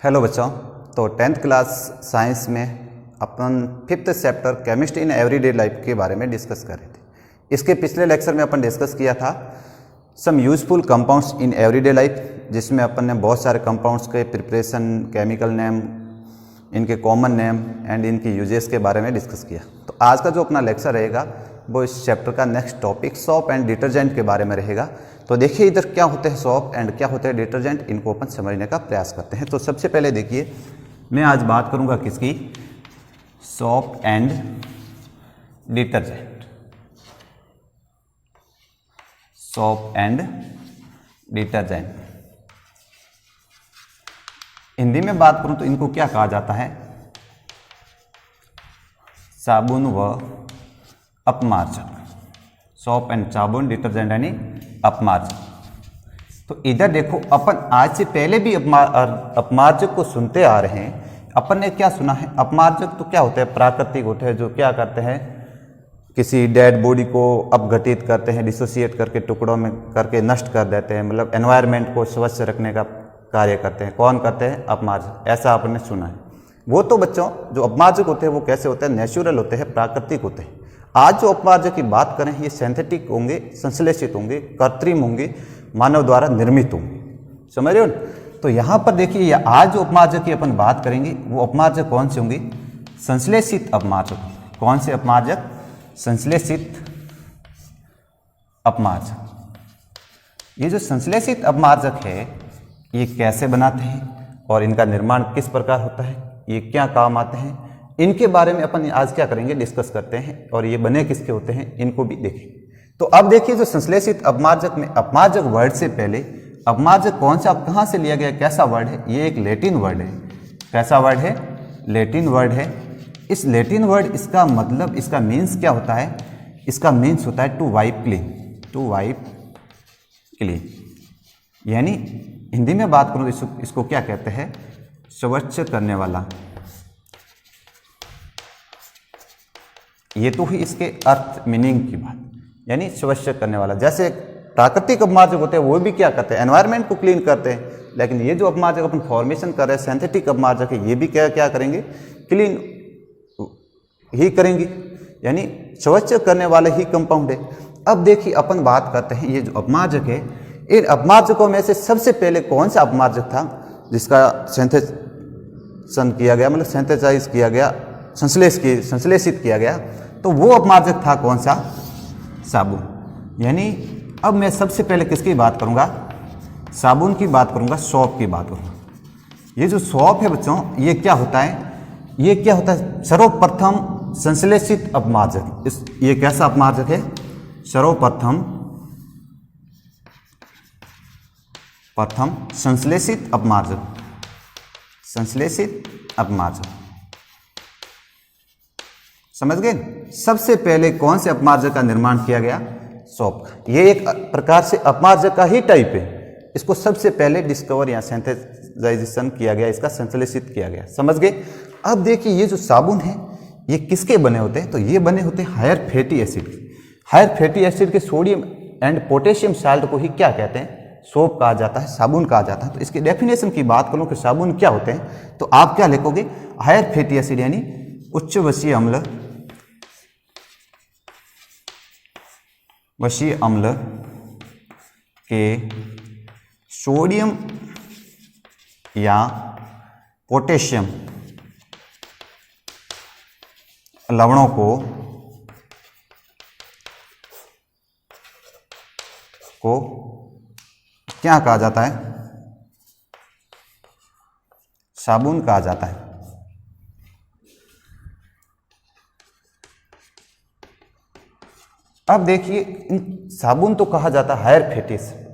Hello बच्चों। तो 10th class science में अपन 5th chapter chemistry in everyday life के बारे में डिस्कस कर रहे थे। इसके पिछले लेक्चर में अपन डिस्कस किया था some useful compounds in everyday life, जिसमें अपन ने बहुत सारे कंपाउंड्स के प्रिपरेशन, केमिकल नेम, इनके कॉमन नेम एंड इनकी यूजेस के बारे में डिस्कस किया। तो आज का जो अपना लेक्चर रहेगा वो इस चैप्टर का next topic soap and detergent के बारे में रहेगा। तो देखिए इधर क्या होते हैं सोप एंड क्या होते हैं डिटर्जेंट, इनको अपन समझने का प्रयास करते हैं। तो सबसे पहले देखिए मैं आज बात करूंगा किसकी, soap and detergent. Soap and detergent Hindi में बात करूं तो इनको क्या कहा जाता है, साबुन व अपमार्जक। सोप एंड साबुन, डिटर्जेंट यानी अपमार्जक। तो इधर देखो अपन आज से पहले भी अपमार्जक को सुनते आ रहे हैं। अपन ने क्या सुना है, अपमार्जक तो क्या होते हैं, प्राकृतिक होते हैं, जो क्या करते हैं, किसी डेड बॉडी को अपघटित करते हैं, डिसोसिएट करके टुकड़ों में करके नष्ट कर देते हैं, मतलब एनवायरनमेंट को स्वच्छ रखने का कार्य करते हैं। कौन करते हैं, अपमार्जक। ऐसा आपने सुना है। वो तो बच्चों जो अपमार्जक होते हैं वो कैसे होते हैं, नेचुरल होते हैं, प्राकृतिक होते हैं। आज जो अपमार्जक की बात करें ये सिंथेटिक होंगे, संश्लेषित होंगे, कृत्रिम होंगे, मानव द्वारा निर्मित होंगे। समझ रहे हो। तो यहाँ पर देखिए आज जो अपमार्जक की अपन बात करेंगे वो अपमार्जक कौन से होंगे, संश्लेषित अपमार्जक। कौन से अपमार्जक, संश्लेषित अपमार्जक। ये जो संश्लेषित अपमार्जक है ये कैसे बनाते हैं और इनका निर्माण किस प्रकार होता है, ये क्या काम आते हैं, इनके बारे में अपन आज क्या करेंगे, डिस्कस करते हैं। और ये बने किसके होते हैं इनको भी देखेंगे। तो अब देखिए जो संश्लेषित अपमार्जक में, अपमार्जक वर्ड से पहले अपमार्जक कौन सा, कहाँ से लिया गया, कैसा वर्ड है, ये एक लैटिन वर्ड है। कैसा वर्ड है, लैटिन वर्ड है। इस लैटिन वर्ड, इसका मतलब, इसका मीन्स क्या होता है, इसका मीन्स होता है to wipe clean. To wipe clean यानी हिंदी में बात करूँ इसको क्या कहते हैं, स्वच्छ करने वाला। ये तो ही इसके अर्थ मीनिंग की बात, यानी स्वच्छ करने वाला। जैसे प्राकृतिक अपमार्जक होते हैं वो भी क्या करते हैं, एनवायरनमेंट को क्लीन करते हैं। लेकिन ये जो अपमार्जक अपन फॉर्मेशन कर रहे हैं, सिंथेटिक अपमार्जक है, ये भी क्या करेंगे, क्लीन ही करेंगे, यानी स्वच्छ करने वाले ही कंपाउंड है। अब देखिए अपन बात करते हैं ये जो अपमार्जक है, इन अपमार्जकों में से सबसे पहले कौन सा अपमार्जक था जिसका सिंथेशन किया गया, मतलब सिंथेसाइज किया गया, संश्लेषित किया गया, तो वो अपमार्जक था कौन सा, साबुन। यानी अब मैं सबसे पहले किसकी बात करूंगा, साबुन की बात करूंगा, सोप की बात करूंगा। ये जो सोप है बच्चों ये क्या होता है, ये क्या होता है, सर्वप्रथम संश्लेषित अपमार्जक। ये कैसा अपमार्जक है, सर्वप्रथम संश्लेषित अपमार्जक। संश्लेषित अपमार्जक समझ गए। सबसे पहले कौन से अपमार्जक का निर्माण किया गया, सोप का। ये एक प्रकार से अपमार्जक का ही टाइप है। इसको सबसे पहले डिस्कवर या सिंथेसाइजेशन किया गया, इसका संश्लेषित किया गया। समझ गए। अब देखिए ये जो साबुन है ये किसके बने होते हैं, तो ये बने होते हैं हायर फैटी एसिड के। हायर फैटी एसिड के सोडियम एंड पोटेशियम साल्ट को ही क्या कहते हैं, सोप कहा जाता है, साबुन कहा जाता है। तो इसकी डेफिनेशन की बात करूं कि साबुन क्या होते हैं, तो आप क्या लिखोगे, हायर फैटी एसिड यानी उच्च वसीय अम्ल, वसीय अम्ल के सोडियम या पोटेशियम लवणों को क्या कहा जाता है, साबुन कहा जाता है। अब देखिए साबुन तो कहा जाता है हायर फैटी एसिड।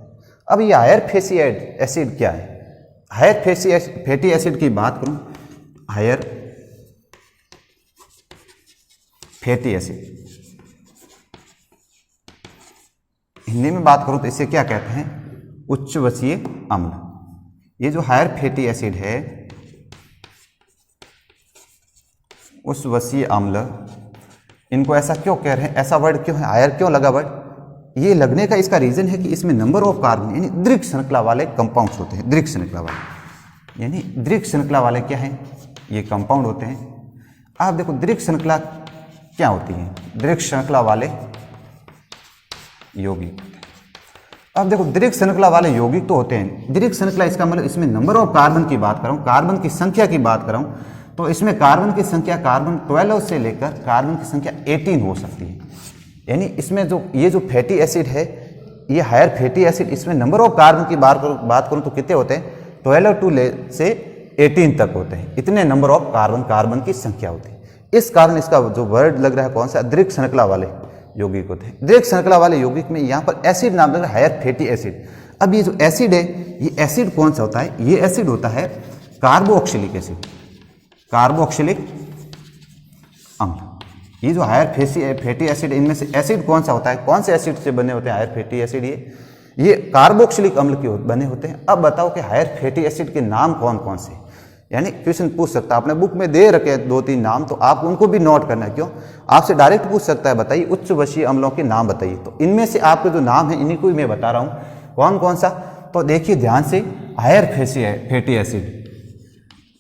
अब ये हायर फैटी एसिड क्या है, हायर फैटी एसिड की बात करूं, हायर फैटी एसिड हिंदी में बात करूं तो इसे क्या कहते हैं, उच्च वसीय अम्ल। ये जो हायर फैटी एसिड है, उस वसीय अम्ल, इनको ऐसा क्यों कह रहे हैं, ऐसा वर्ड क्यों है, हायर क्यों लगा वर्ड, ये लगने का इसका रीजन है कि इसमें नंबर ऑफ कार्बन यानी दीर्घ श्रृंखला वाले कंपाउंड्स होते हैं, दीर्घ श्रृंखला वाले। यानी दीर्घ श्रृंखला वाले क्या हैं, ये कंपाउंड होते हैं। आप देखो दीर्घ श्रृंखला क्या होती है, दीर्घ श्रृंखला वाले यौगिक। अब देखो दीर्घ श्रृंखला वाले यौगिक तो होते हैं, दीर्घ श्रृंखला इसका मतलब इसमें नंबर ऑफ कार्बन की बात करूं, कार्बन की संख्या की बात करूं, तो इसमें कार्बन की संख्या कार्बन 12 से लेकर कार्बन की संख्या 18 हो सकती है। यानी इसमें जो ये जो फैटी एसिड है, ये हायर फैटी एसिड, इसमें नंबर ऑफ कार्बन की बात करूं तो कितने होते हैं, 12 से 18 तक होते हैं। इतने नंबर ऑफ कार्बन की संख्या होती है। इस कारण इसका जो वर्ड लग रहा है कौन सा, दीर्घ श्रृंखला वाले यौगिक होते हैं। दीर्घ श्रृंखला वाले यौगिक में यहाँ पर एसिड नाम लग रहा है हायर फैटी एसिड। अब ये जो एसिड है, ये एसिड कौन सा होता है, ये एसिड होता है कार्बोक्सिलिक एसिड, कार्बोक्सिलिक अम्ल। ये जो हायर फैटी एसिड, इनमें से एसिड कौन सा होता है, कौन से एसिड से बने होते हैं हायर फैटी एसिड, ये कार्बोक्सिलिक अम्ल के बने होते हैं। अब बताओ कि हायर फैटी एसिड के नाम कौन कौन से, यानी क्वेश्चन पूछ सकता है, आपने बुक में दे रखे 2-3 नाम, तो आप उनको भी नोट करना है। क्यों, आपसे डायरेक्ट पूछ सकता है, बताइए उच्च वशीय अम्लों के नाम बताइए। तो इनमें से आपके जो नाम है इन्हीं को ही मैं बता रहा हूँ, कौन कौन सा। तो देखिए ध्यान से, हायर फैटी एसिड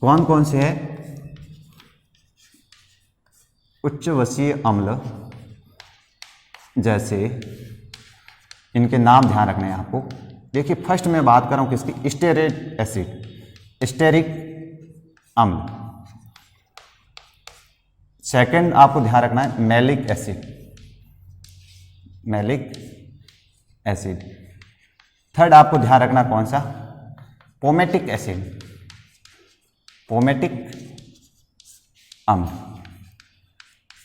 कौन कौन से है, उच्च वशीय अम्ल, जैसे इनके नाम ध्यान रखने हैं आपको। देखिए फर्स्ट में बात कर रहा हूँ किसकी, स्टेरेट एसिड, स्टेरिक अम्ल। सेकंड आपको ध्यान रखना है malic acid, malic acid. Third आपको ध्यान रखना कौन सा, पोमेटिक एसिड, पोमेटिक अम्ल।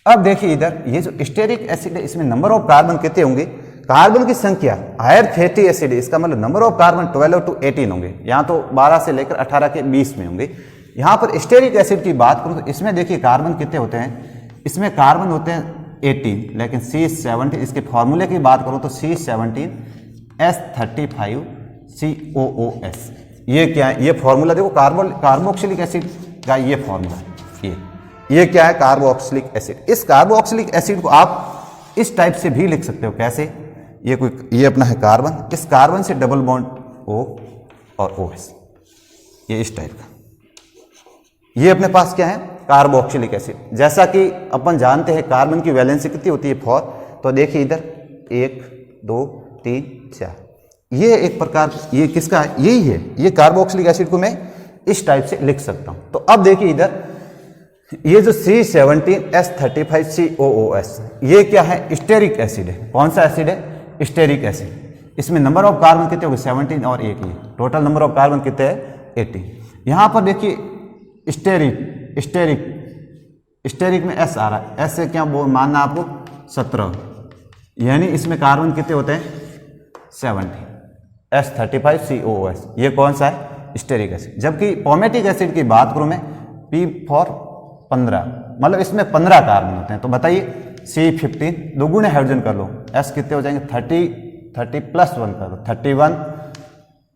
अब देखिए इधर ये जो स्टेरिक एसिड है, इसमें नंबर ऑफ कार्बन कितने होंगे, कार्बन की संख्या, हायर फैटी एसिड इसका मतलब नंबर ऑफ कार्बन 12 to 18 होंगे, यहाँ तो 12 से लेकर 18 के 20 में होंगे। यहाँ पर स्टेरिक एसिड की बात करूँ तो इसमें देखिए कार्बन कितने होते हैं, इसमें कार्बन होते हैं 18, लेकिन C17, इसके फॉर्मूले की बात करूँ तो C17H35COOS। ये क्या है, ये फॉर्मूला देखो, कार्बोक्सिलिक एसिड का ये फॉर्मूला, ये क्या है, कार्बोक्सिलिक एसिड। इस कार्बोक्सिलिक एसिड को आप इस टाइप से भी लिख सकते हो, कैसे, ये अपना है कार्बन, इस कार्बन से डबल बॉन्ड O और OS, ये इस टाइप का। ये अपने पास क्या है, कार्बोक्सिलिक एसिड। जैसा कि अपन जानते हैं कार्बन की वैलेंसी कितनी होती है, 4। तो देखिए इधर 1 2 3 4, ये एक प्रकार, ये किसका है, यही है, ये कार्बोक्सिलिक एसिड को मैं इस टाइप से लिख सकता हूं। तो अब देखिए इधर ये जो C17H35COOS, ये क्या है, स्टेरिक एसिड है। कौन सा एसिड है, स्टेरिक एसिड। इसमें नंबर ऑफ कार्बन कितने हो गए, 17 और 1, ये टोटल नंबर ऑफ कार्बन कितने हैं, 18। यहाँ पर देखिए स्टेरिक में S आ रहा है, S से क्या वो मानना आपको 17, यानी इसमें कार्बन कितने होते हैं, 70, H35COOS। ये कौन सा है, स्टेरिक एसिड। जबकि पोमेटिक एसिड की बात करूँ मैं, P for 15, मतलब इसमें 15 कार्बन होते हैं। तो बताइए C15, दोगुने हाइड्रोजन कर लो, S कितने हो जाएंगे, 30 प्लस 1 कर दो 31,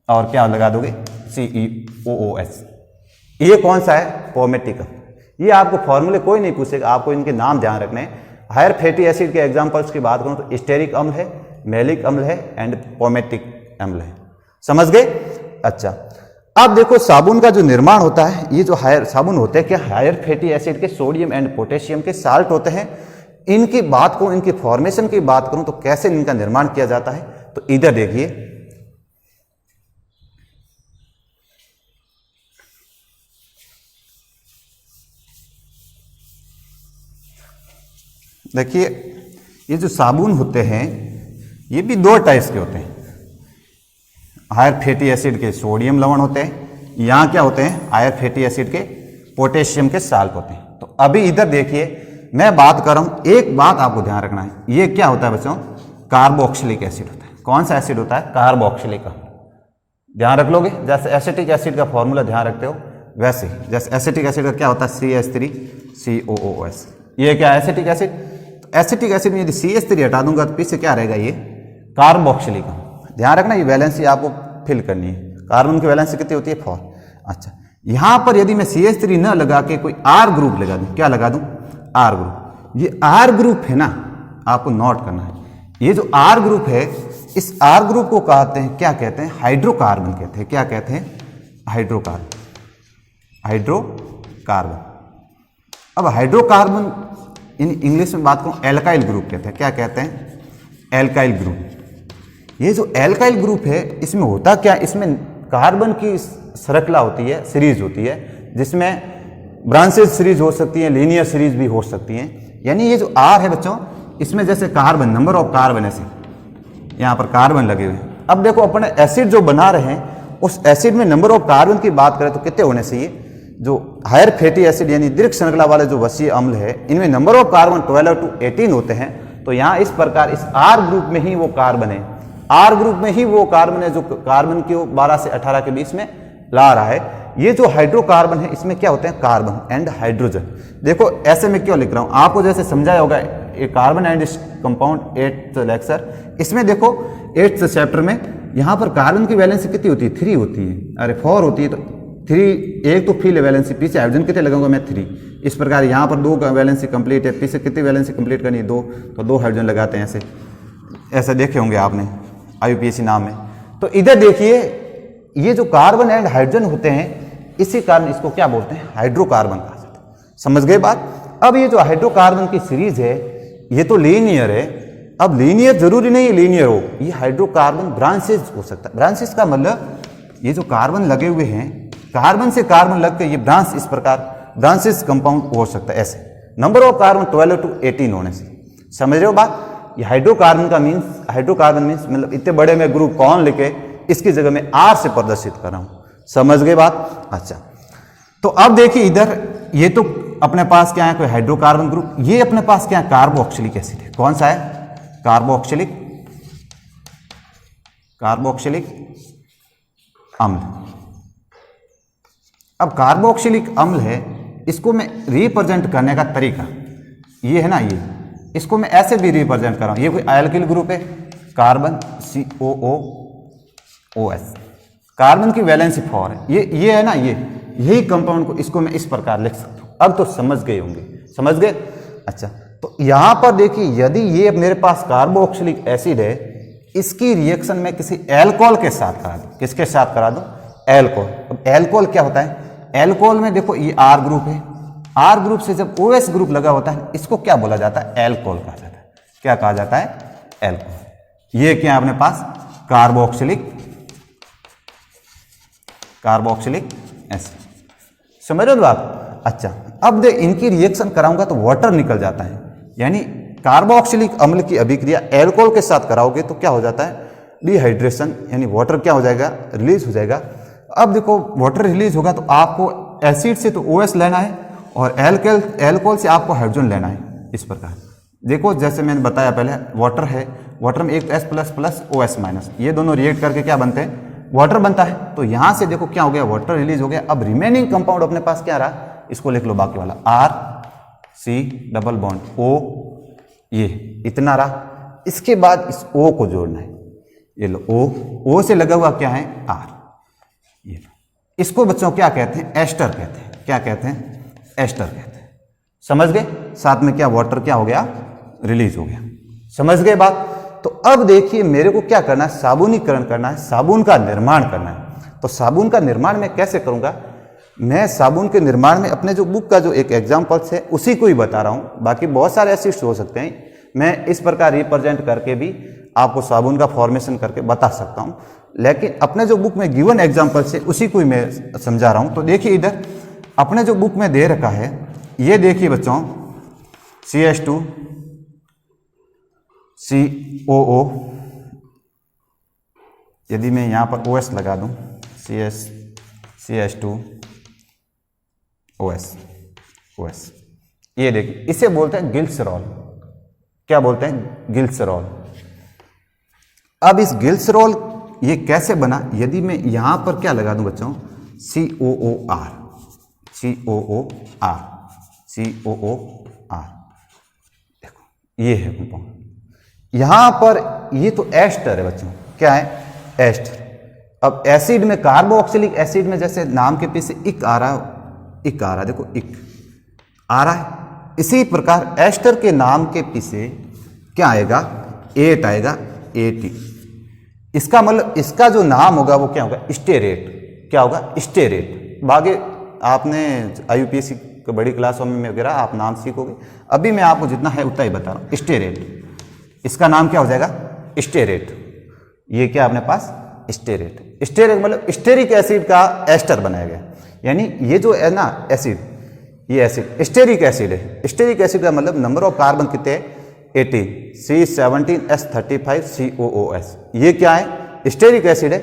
और क्या लगा दोगे, COOS। ये कौन सा है, पोमेटिक। ये आपको फॉर्मूले कोई नहीं पूछेगा, आपको इनके नाम ध्यान रखने हैं। हायर फैटी एसिड के एग्जांपल्स की बात करूं तो स्टेरिक अम्ल है, मैलिक अम्ल है एंड पोमेटिक अम्ल है। समझ गए, अच्छा। अब देखो साबुन का जो निर्माण होता है, ये जो हायर साबुन होते हैं, क्या हायर फैटी एसिड के सोडियम एंड पोटेशियम के साल्ट होते हैं। इनकी बात करूं, इनकी फॉर्मेशन की बात करूं तो कैसे इनका निर्माण किया जाता है, तो इधर देखिए, देखिए ये जो साबुन होते हैं ये भी 2 टाइप्स के होते हैं। हायर फैटी एसिड के सोडियम लवण होते हैं, यहाँ क्या होते हैं, हायर फैटी एसिड के पोटेशियम के साल्ट होते हैं। तो अभी इधर देखिए मैं बात कर रहा हूँ, एक बात आपको ध्यान रखना है, ये क्या होता है बच्चों, कार्बोक्सिलिक एसिड होता है। कौन सा एसिड होता है, कार्बोक्सिलिक। ध्यान रख लोगे, जैसे एसिटिक एसिड का फॉर्मूला ध्यान रखते हो वैसे ही, जैसे एसिटिक एसिड का क्या होता है, CH3COOS। ये क्या है, एसिटिक एसिड। एसिटिक एसिड में यदि CH3 हटा दूंगा तो पीछे क्या रहेगा, ये कार्बोक्सिलिक। ध्यान रखना, ये वैलेंसी आपको फिल करनी है। कार्बन की वैलेंसी कितनी होती है, 4। अच्छा, यहां पर यदि मैं CH3 न लगा के कोई R ग्रुप लगा दूं, क्या लगा दूं, R ग्रुप। ये R ग्रुप है ना, आपको नोट करना है। ये जो R ग्रुप है, इस R ग्रुप को कहते हैं, क्या कहते हैं, हाइड्रोकार्बन कहते हैं। क्या कहते हैं, हाइड्रोकार्बन। हाइड्रोकार्बन। अब हाइड्रोकार्बन इन इंग्लिश में बात करूं एल्काइल ग्रुप कहते हैं। क्या कहते हैं? Alkyl group. ये जो एल्काइल ग्रुप है इसमें होता क्या, इसमें कार्बन की श्रृंखला होती है, सीरीज होती है, जिसमें ब्रांचेज सीरीज हो सकती है, लीनियर सीरीज भी हो सकती हैं। यानी ये जो R है बच्चों, इसमें जैसे कार्बन, नंबर ऑफ कार्बन, ऐसे यहाँ पर कार्बन लगे हुए हैं। अब देखो अपने एसिड जो बना रहे हैं उस एसिड में नंबर ऑफ कार्बन की बात करें तो कितने होने चाहिए? जो हायर फैटी एसिड यानी दीर्घ श्रृंखला वाले जो वसीय अम्ल है इनमें नंबर ऑफ कार्बन 12 to 18 होते हैं। तो यहाँ इस प्रकार इस R ग्रुप में ही वो कार्बन है, R ग्रुप में ही वो कार्बन है जो कार्बन को 12 से 18 के बीच में ला रहा है। ये जो हाइड्रोकार्बन है इसमें क्या होते हैं? Carbon and hydrogen. देखो ऐसे में क्यों लिख रहा हूं, आपको जैसे समझाया होगा ये carbon and compound 8th lecture, इसमें देखो 8th चैप्टर में यहाँ पर कार्बन की वैलेंसी कितनी होती है? 3 होती है, अरे 4 होती है। तो 3 एक तो फ्री वैलेंसी, पीछे हाइड्रोजन कितने लगाऊंगा मैं? 3। इस प्रकार यहाँ पर 2 वैलेंसी कंप्लीट है, पीछे कितनी वैलेंसी कंप्लीट करनी है? 2। तो 2 हाइड्रोजन लगाते हैं। ऐसे देखे होंगे आपने IUPAC नाम में। तो इधर देखिए ये जो कार्बन एंड हाइड्रोजन होते हैं इसी कारण इसको क्या बोलते हैं? हाइड्रोकार्बन कहा जाता है। समझ गए बात? अब ये जो हाइड्रोकार्बन की सीरीज है ये तो लीनियर है। अब लीनियर जरूरी नहीं है लीनियर हो, ये हाइड्रोकार्बन ब्रांचेज हो सकता है। ब्रांचेज का मतलब ये जो कार्बन लगे हुए हैं, कार्बन से कार्बन लग के ये ब्रांच इस प्रकार ब्रांचेज कंपाउंड हो सकता है। ऐसे नंबर ऑफ कार्बन 12 to 18 होने से। समझ रहे हो बात? ये हाइड्रोकार्बन का मीन्स, हाइड्रोकार्बन मीन्स मतलब इतने बड़े में ग्रुप कौन लेके इसकी जगह में R से प्रदर्शित कर रहा हूं। समझ गए बात? अच्छा, तो अब देखिए इधर ये तो अपने पास क्या है? कोई हाइड्रोकार्बन ग्रुप। ये अपने पास क्या है? कार्बोक्सिलिक एसिड है। कौन सा है? कार्बोक्सिलिक अम्ल। अब कार्बोक्सिलिक अम्ल है, इसको मैं रिप्रेजेंट करने का तरीका ये है ना, ये इसको मैं ऐसे भी रिप्रेजेंट कर रहा हूं। ये कोई एल्किल ग्रुप है, कार्बन COOOS, कार्बन की वैलेंसी 4 है। ये है ना, यही कंपाउंड को इसको मैं इस प्रकार लिख सकता हूं। अब तो समझ गए होंगे, समझ गए? अच्छा, तो यहां पर देखिए यदि ये मेरे पास कार्बोक्सिलिक एसिड है, इसकी रिएक्शन में किसी एल्कोहल के साथ करा दूं। किसके साथ करा दूं? एल्कोहल। अब एल्कोहल क्या होता है? एल्कोहल में देखो ये R ग्रुप है, R ग्रुप से जब OS ग्रुप लगा होता है इसको क्या बोला जाता है? एल्कोहल कहा जाता है। क्या कहा जाता है? एल्कोहल। ये क्या है अपने पास? Carboxylic acid. समझ रहे हो बात? अच्छा, अब दे इनकी रिएक्शन कराऊंगा तो वाटर निकल जाता है। यानी कार्बोक्सिलिक अम्ल की अभिक्रिया एल्कोहल के साथ कराओगे तो क्या हो जाता है? डिहाइड्रेशन, यानी वाटर क्या हो जाएगा? रिलीज हो जाएगा। अब देखो वाटर रिलीज होगा तो आपको एसिड से तो OS लेना है और एल्कोहल से आपको हाइड्रोजन लेना है। इस प्रकार देखो जैसे मैंने बताया पहले, वाटर है, वाटर में एक तो H++ OS-, ये दोनों रिएक्ट करके क्या बनते हैं? वाटर बनता है। तो यहां से देखो क्या हो गया? वाटर रिलीज हो गया। अब रिमेनिंग कंपाउंड अपने पास क्या रहा? इसको लिख लो बाकी वाला, R⁻C⁻O, ये इतना रहा। इसके बाद इस O को जोड़ना है। ये लो O से लगा हुआ क्या है? R। ये इसको बच्चों क्या कहते हैं? एस्टर कहते हैं। क्या कहते हैं? एस्टर कहते हैं। समझ गए? साथ में क्या वाटर क्या हो गया? रिलीज हो गया। समझ गए बात? तो अब देखिए मेरे को क्या करना है? साबुनीकरण करना है, साबुन का निर्माण करना है। तो साबुन का निर्माण मैं कैसे करूंगा? मैं साबुन के निर्माण में अपने जो बुक का जो एक एग्जाम्पल्स है उसी को ही बता रहा हूं। बाकी बहुत सारे एसिड्स हो सकते हैं, मैं इस प्रकार रिप्रेजेंट करके भी आपको साबुन का फॉर्मेशन करके बता सकता हूं। लेकिन अपने जो बुक में गिवन एग्जाम्पल्स है उसी को ही मैं समझा रहा हूं। तो देखिए इधर अपने जो बुक में दे रखा है, ये देखिए बच्चों, CH2COO, यदि मैं यहाँ पर OS लगा दूं, CH2OS, ये देखिए इसे बोलते हैं ग्लिसरॉल। क्या बोलते हैं? ग्लिसरॉल। अब इस ग्लिसरॉल ये कैसे बना? यदि मैं यहां पर क्या लगा दूं बच्चों? COOR, देखो ये है कंपाउंड। यहां पर ये तो एस्टर है बच्चों। क्या है? एस्टर। अब एसिड में, कार्बोक्सिलिक एसिड में जैसे नाम के पीछे इक आ रहा है, देखो इक आ रहा है, इसी प्रकार एस्टर के नाम के पीछे क्या आएगा? एट आएगा, AT। इसका मतलब इसका जो नाम होगा वो क्या होगा? स्टेरेट। क्या होगा? स्टेरेट। बागे आपने IUPAC की बड़ी क्लासों में वगैरह आप नाम सीखोगे। अभी मैं आपको जितना है उतना ही बता रहा हूँ। स्टेरेट, इसका नाम क्या हो जाएगा? स्टेरेट। ये क्या अपने पास? स्टेरेट। स्टेरेट मतलब स्टेरिक एसिड का एस्टर बनाया गया, यानी ये जो है ना एसिड, ये एसिड स्टेरिक एसिड है। स्टेरिक एसिड का मतलब नंबर ऑफ कार्बन कितने हैं? 18, C17H35 COOS। ये क्या है? स्टेरिक एसिड है।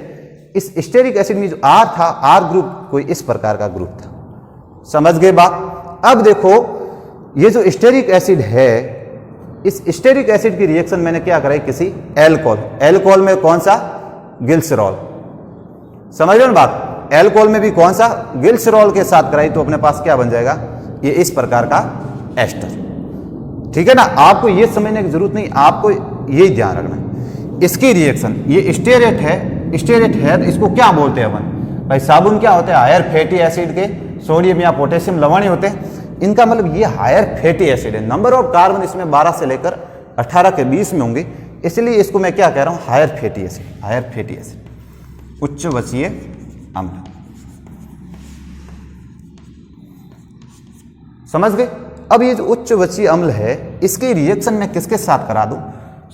इस स्टेरिक एसिड में जो R था, R ग्रुप कोई इस प्रकार का ग्रुप था। समझ गए बात? अब देखो ये जो स्टेरिक एसिड है, इस स्टेरिक एसिड की रिएक्शन मैंने क्या कराई? किसी एल्कोहल, एल्कोहल में कौन सा? ग्लिसरॉल। समझ रहे हो ना बात? एल्कोहल में भी कौन सा? ग्लिसरॉल के साथ कराई, तो अपने पास क्या बन जाएगा? ये इस प्रकार का एस्टर। ठीक है ना? आपको ये समझने की जरूरत नहीं, आपको ये ध्यान रखना है। इसकी रिएक्शन, ये स्टेरेट है, स्टेरेट है तो इसको क्या बोलते हैं अपन? भाई साबुन क्या होते हैं? हायर फैटी एसिड के सोडियम या पोटेशियम लवण होते हैं। इनका मतलब ये हायर फैटी एसिड है। नंबर ऑफ कार्बन इसमें 12 से लेकर 18 के बीच में होंगे, इसलिए इसको मैं क्या कह रहा हूं? Higher fatty acid. Higher fatty acid, उच्च वसीय अम्ल। समझ गए? अब ये जो उच्च वसीय अम्ल है, इसकी रिएक्शन मैं किसके साथ करा दूं?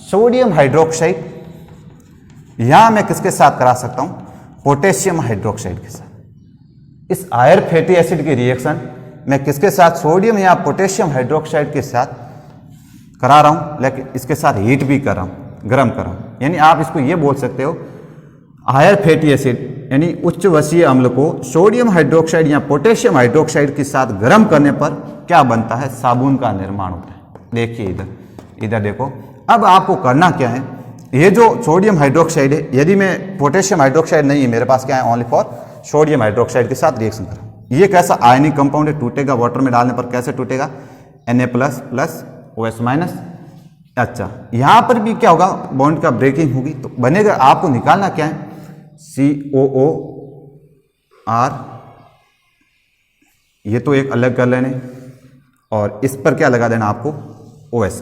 Sodium hydroxide. यहां मैं किसके साथ करा सकता हूं? पोटेशियम हाइड्रोक्साइड के साथ। इस हायर फैटी एसिड की रिएक्शन मैं किसके साथ? सोडियम या पोटेशियम हाइड्रोक्साइड के साथ करा रहा हूं, लेकिन इसके साथ हीट भी कर रहा हूं, गर्म कर रहा हूं। यानी आप इसको ये बोल सकते हो, हायर फैटी एसिड यानी उच्च वसीय अम्ल को सोडियम हाइड्रोक्साइड या पोटेशियम हाइड्रोक्साइड के साथ गर्म करने पर क्या बनता है? साबुन का निर्माण होता है। देखिए इधर, इधर देखो। अब आपको करना क्या है? ये जो सोडियम हाइड्रोक्साइड है, यदि मैं पोटेशियम हाइड्रोक्साइड नहीं है मेरे पास, क्या है? ओनली फॉर सोडियम हाइड्रोक्साइड के साथ रिएक्शन करा। ये कैसा आयनिक कंपाउंड है? टूटेगा वाटर में डालने पर। कैसे टूटेगा? Na++OS-। अच्छा, यहां पर भी क्या होगा? बॉन्ड का ब्रेकिंग होगी, तो बनेगा। आपको निकालना क्या है? COOR, ये तो एक अलग कर लेने, और इस पर क्या लगा देना आपको? OS,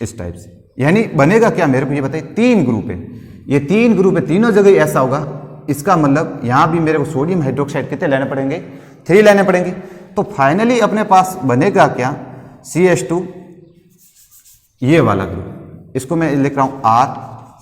इस टाइप से। यानी बनेगा क्या मेरे को ये बताइए? 3 ग्रुप है, ये 3 ग्रुप है, तीनों जगह ऐसा होगा। इसका मतलब यहां भी मेरे को सोडियम हाइड्रोक्साइड कितने लेने पड़ेंगे? 3 लेने पड़ेंगे। तो फाइनली अपने पास बनेगा क्या? CH2, ये वाला ग्रुप, इसको मैं लिख रहा हूं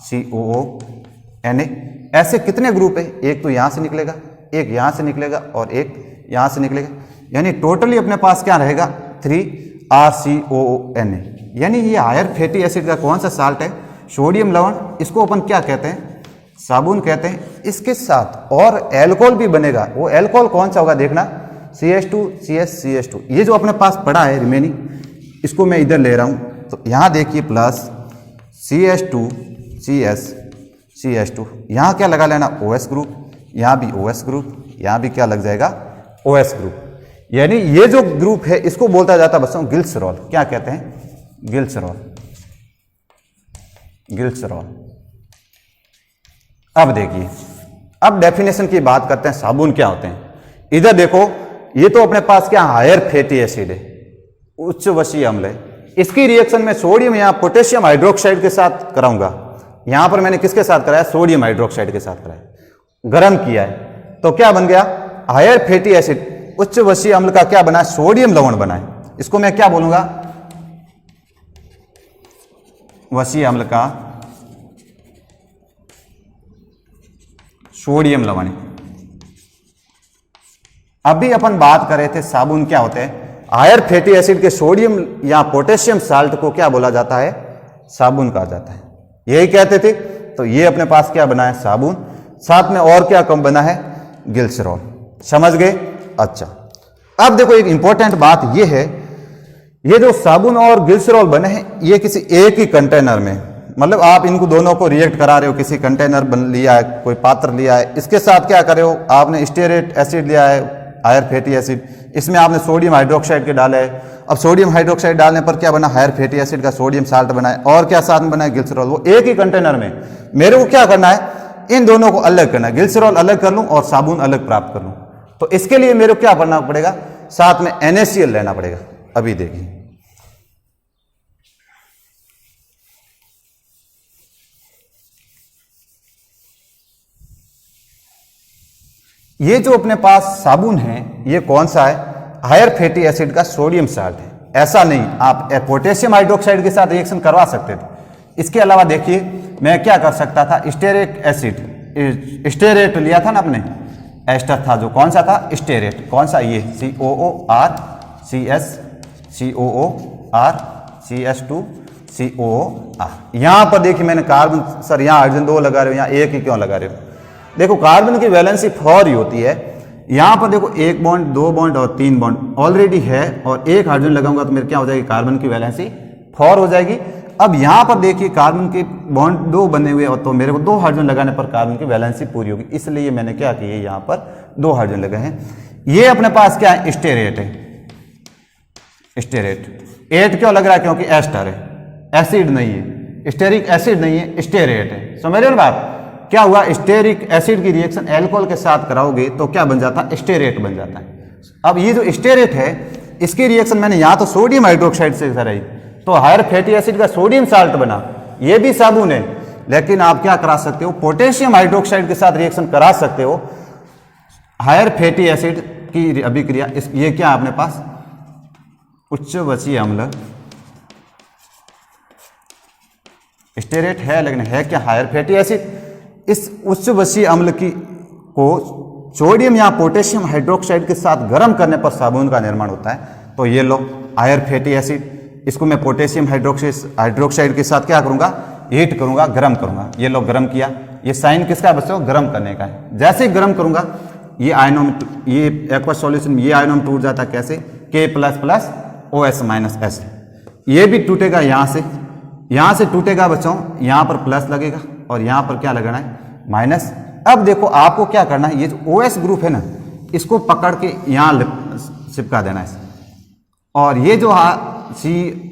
RCOONA। ऐसे कितने ग्रुप है? एक तो यहां से निकलेगा, एक यहां से निकलेगा, और एक यहां से निकलेगा। यानी टोटली अपने पास क्या रहेगा? 3RCOONA। यानी ये हायर फैटी एसिड का कौन सा साल्ट है? सोडियम लवण। इसको अपन क्या कहते हैं? साबुन कहते हैं। इसके साथ और एल्कोहल भी बनेगा। वो एल्कोहल कौन सा होगा? देखना, CH2CH ये जो अपने पास पड़ा है रिमेनिंग, इसको मैं इधर ले रहा हूं, तो यहां देखिए प्लस CH2CH2। यहां क्या लगा लेना? OS group. यहां भी OS ग्रुप, यहां भी क्या लग जाएगा? OS group. यानी ये जो ग्रुप है इसको बोलता जाता है बच्चों ग्लिसरॉल। क्या कहते हैं? Glycerol, glycerol. अब देखिए, अब डेफिनेशन की बात करते हैं, साबुन क्या होते हैं। इधर देखो, ये तो अपने पास क्या? हायर फैटी एसिड है, उच्च वसीय अम्ल है। इसकी रिएक्शन में सोडियम या पोटेशियम हाइड्रोक्साइड के साथ कराऊंगा। यहां पर मैंने किसके साथ कराया? सोडियम हाइड्रोक्साइड के साथ कराया, गर्म किया है, तो क्या बन गया? हायर फैटी एसिड, उच्च वसीय अम्ल का क्या बना? सोडियम लवण बना है। इसको मैं क्या बोलूंगा? वसीय अम्ल का सोडियम लवण। अभी अपन बात कर रहे थे साबुन क्या होते हैं। हायर फैटी एसिड के सोडियम या पोटेशियम साल्ट को क्या बोला जाता है? साबुन कहा जाता है। यही कहते थे। तो ये अपने पास क्या बना है? साबुन। साथ में और क्या कम बना है? ग्लिसरॉल। समझ गए? अच्छा, अब देखो एक इंपॉर्टेंट बात ये है, ये जो साबुन और ग्लिसरॉल बने हैं, ये किसी एक ही कंटेनर में, मतलब आप इनको दोनों को रिएक्ट करा रहे हो, किसी कंटेनर बन लिया है, कोई पात्र लिया है, इसके साथ क्या कर रहे हो? आपने स्टेरेट एसिड लिया है, हायर फैटी एसिड, इसमें आपने सोडियम हाइड्रोक्साइड के डाला है। अब सोडियम हाइड्रोक्साइड डालने पर क्या बना? हायर फैटी एसिड का सोडियम साल्ट बना है, और क्या साथ में बना है? ग्लिसरॉल। वो एक ही कंटेनर में। मेरे को क्या करना है? इन दोनों को अलग करना है, ग्लिसरॉल अलग कर लूं और साबुन अलग प्राप्त कर लूं। तो इसके लिए मेरे को क्या करना पड़ेगा? साथ में NaCl लेना पड़ेगा। अभी देखिए, ये जो अपने पास साबुन है ये कौन सा है, हायर फैटी एसिड का सोडियम साल्ट है। ऐसा नहीं, आप पोटेशियम हाइड्रोक्साइड के साथ रिएक्शन करवा सकते थे। इसके अलावा देखिए मैं क्या कर सकता था, स्टेरेट एसिड, स्टेरेट लिया था ना आपने, एस्टर था जो कौन सा था, स्टेरेट, कौन सा ये COOR CS COOR CS2 COOR। यहां पर देखिए मैंने कार्बन, सर यहाँ हाइड्रोजन 2 लगा रहे हो, यहाँ एक ही क्यों लगा रहे हो, देखो कार्बन की वैलेंसी 4 ही होती है। यहां पर देखो 1 बॉन्ड 2 बॉन्ड और 3 बॉन्ड ऑलरेडी है, और एक हाइड्रोजन लगाऊंगा तो मेरे क्या हो जाएगी, कार्बन की वैलेंसी 4 हो जाएगी। अब यहां पर देखिए कार्बन के बॉन्ड 2 बने हुए, और तो मेरे को 2 हाइड्रोजन लगाने पर कार्बन की वैलेंसी पूरी होगी, इसलिए मैंने क्या किया, यहाँ पर 2 हाइड्रोजन लगे हैं। ये अपने पास क्या है, स्टेरेट है, स्टेरेट 8 क्यों लग रहा है, क्योंकि एस्टर है, एसिड नहीं है, स्टेरिक एसिड नहीं है, स्टेरेट है। समझ रहे हो बात, क्या हुआ, स्टेरिक एसिड की रिएक्शन एल्कोहल के साथ कराओगे तो क्या बन जाता है, स्टेरेट बन जाता है। अब ये जो स्टेरेट है इसकी रिएक्शन मैंने यहाँ तो सोडियम हाइड्रोक्साइड से कराई, तो हायर फैटी एसिड का सोडियम साल्ट बना, ये भी साबुन है, लेकिन आप क्या करा सकते हो, पोटेशियम हाइड्रोक्साइड के साथ रिएक्शन करा सकते हो। हायर फैटी एसिड की अभिक्रिया, ये क्या है अपने पास, उच्च वसीय अम्ल, स्टेरेट है लेकिन है क्या, हायर फैटी एसिड। इस उच्च वसीय अम्ल की को सोडियम या पोटेशियम हाइड्रोक्साइड के साथ गर्म करने पर साबुन का निर्माण होता है। तो ये लो हायर फैटी एसिड, इसको मैं पोटेशियम हाइड्रोक्साइड के साथ क्या करूंगा, हीट करूंगा, गर्म करूंगा। ये लो गर्म किया, ये साइन किसका है बच्चों, गर्म करने का है। जैसे ही गर्म करूंगा ये आयनों में, ये एक्वा सॉल्यूशन ये आयनों में टूट जाता है, कैसे, K++OS-S, ये भी टूटेगा, यहाँ से टूटेगा बच्चों, यहाँ पर प्लस लगेगा और यहाँ पर क्या लगाना है, माइनस। अब देखो आपको क्या करना है, ये जो OS ग्रुप है ना इसको पकड़ के यहाँ चिपका देना है, और ये जो RCO-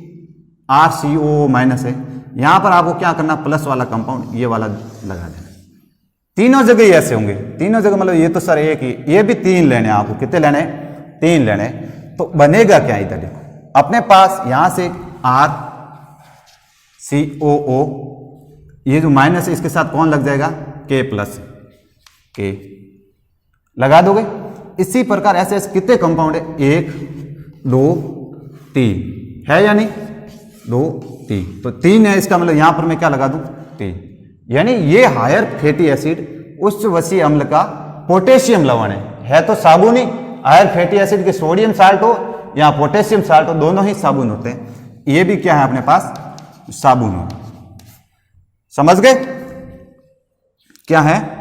है यहाँ पर आपको क्या करना, प्लस वाला कंपाउंड ये वाला लगा देना। तीनों जगह ही ऐसे होंगे, तीनों जगह, मतलब ये तो सर एक ही, ये भी 3 लेने हैं आपको, कितने लेने, 3 लेने। तो बनेगा क्या, इधर देखो अपने पास यहाँ से RCOO, ये जो माइनस है इसके साथ कौन लग जाएगा, K+K लगा दोगे। इसी प्रकार ऐसे ऐसे कितने कंपाउंड है, 1 2 3 है या नहीं, 2 3, तो 3 है, इसका मतलब यहां पर मैं क्या लगा दूं, 3। यानी ये हायर फैटी एसिड उच्च वसीय अम्ल का पोटेशियम लवण है तो साबुन ही। हायर फैटी एसिड के सोडियम साल्ट हो या पोटेशियम साल्ट हो, दोनों ही साबुन होते हैं। ये भी क्या है अपने पास, साबुन हो। समझ गए क्या है।